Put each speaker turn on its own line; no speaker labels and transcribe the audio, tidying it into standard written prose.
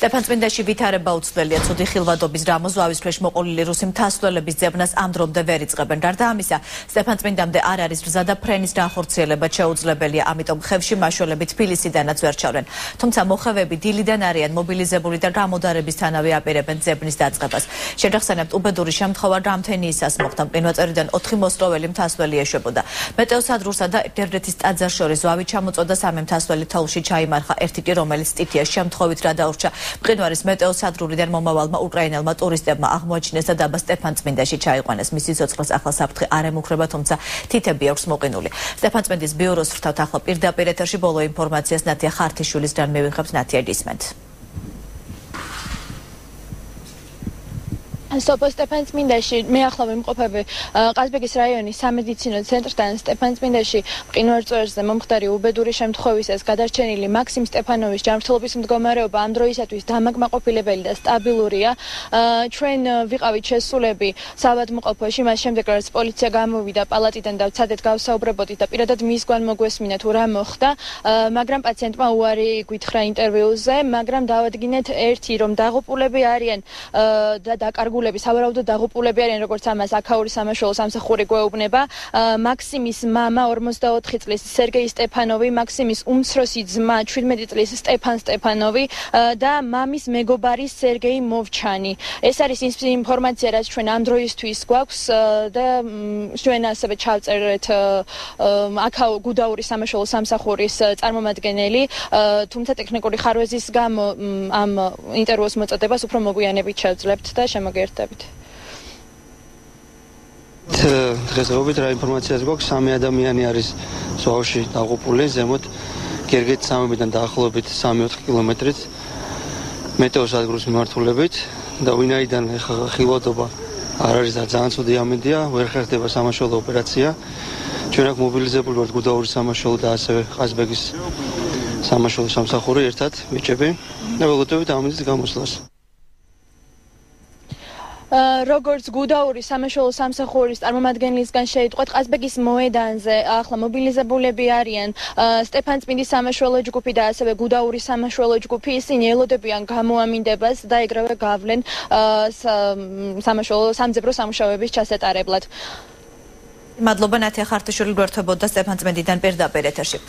სტეფანწმინდაში ვითარება უცვლელია. ცუდი ხილვადობის რამოს ზავის ქვეშ მოყოლილი რუსი მთასვლელების ძებნას ამ დრომდე ვერ იწყებენ. გარდა ამისა, სტეფანწმინდამდე არ არის გზა და ფრენის განხორციელება შეუძლებელია, ამიტომ ხევში მაშველები თბილისიდანაც ვერ ჩავდნენ. თუმცა მოხევები დილიდან არიან მობილიზებული და გამოდარებისთანავე აპირებენ ძებნის დაწყებას. შეგახსენებთ, უბედური შემთხვევა რამთენიისას მოხდა. მყინვარწერიდან 4 მოსწროველი მთასვლელი ეშვებოდა. მეტეოსადრურსა და გერდეთის ტაძარს შორის ზავი ჩამოწოდა, 3 მთასვლელი თოვლში ჩაიმარხა, ერთი კი რომელიც სტითიას შემთხვევით რა დაურჩა. მყინვარის მეტეოსადრურიდან მომავალმა უკრაინელმა ტურისტებმა აღმოაჩინეს და დაბა სტეფანწმინდაში ჩაიყვანეს. მისი სიცოცხლეს ახლა საფრთხე არ ემუქრება, თუმცა თითები აქვს მოყინული. სტეფანწმინდის ბიუროს ვრთავთ ახლა პირდაპირ ეთერში ბოლო ინფორმაციას ნათია ხართიშვილისგან მივიღებთ. ნათია, გისმენთ.
სოფო სტეფანწმინდაში მე ახლა ვიმყოფები ყაზბეგის რაიონის სამედიცინო ცენტრთან. სტეფანწმინდაში მყინვარწვერზე მომხდარი უბედური შემთხვევისას გადარჩენილი მაქსიმ სტეფანოვის ჯანმრთელობის მდგომარეობა ამ დროისათვის დამაკმაყოფილებელი და სტაბილურია. ჩვენ ვიყავით შესულები საავადმყოფოში, მას შემდეგ რაც პოლიცია გამოვიდა პალატიდან და ვცადეთ გავსაუბრებოდით და პირადად მისგან მოგვესმინა თუ რა მოხდა, მაგრამ პაციენტმა უარი გვითხრა ინტერვიუზე, მაგრამ დავადგინეთ ერთი, რომ დაღუპულები არიან და დაკარგულები სავარაუდოდ დაღუპულები არიან, როგორც ამას აქაური სამაშველო სამსახური გვეუბნება. მაქსიმის მამა 44 წლის სერგეი სტეფანოვი, მაქსიმის უმცროსი ძმა 17 წლის სტეფან სტეფანოვი და მამის მეგობარი სერგეი მოვჩანი. ეს არის ინფორმაცია, რაც ჩვენ ამ დროისთვის გვაქვს და ჩვენ ასევე ჩავწერეთ აქაო გუდაურის სამაშველო სამსახურის წარმომადგენელი, თუმცა ტექნიკური ხარვეზის გამო ამ ინტერვიუს მოწოდებას უფრო მოგვიანებით შევძლებთ და შემოგერთ.
დღესდღეობით რა ინფორმაციას გვაქვს, 3 ადამიანი არის ზღვაში დაღუპული, ზემოთ გერგეთის სამებიდან დაახლოებით 3-4 კილომეტრით მეტეოსადგურის მიმართულებით და ვინაიდან ხილვადობა არ არის და ძალიან ცუდი ამინდია, ვერ ხერხდება სამაშველო ოპერაცია. ჩვენ აქ მობილიზებული ვართ გუდაურის სამაშველო და ასევე ყაზბეგის სამაშველო სამსახური ერთად მიჭები და ველოდებით ამინდის გამოსვლას.
როგორც გუდაურის სამაშველო სამსახურის წარმომადგენლისგან შეიტყვეთ, ყაზბეგის მოედანზე ახლა მობილიზებულები არიან სტეფანწმინდის სამაშველო ჯგუფი და ასევე გუდაურის სამაშველო ჯგუფი. ისინი ელოდებიან გამოამინდებას და ეგრევე გავლენ სამძებრო სამუშაოების ჩასატარებლად.
მადლობა, ნათია ხართიშვილი გვერდებოდა სტეფანწმინდიდან პირდაპირ ეთერში.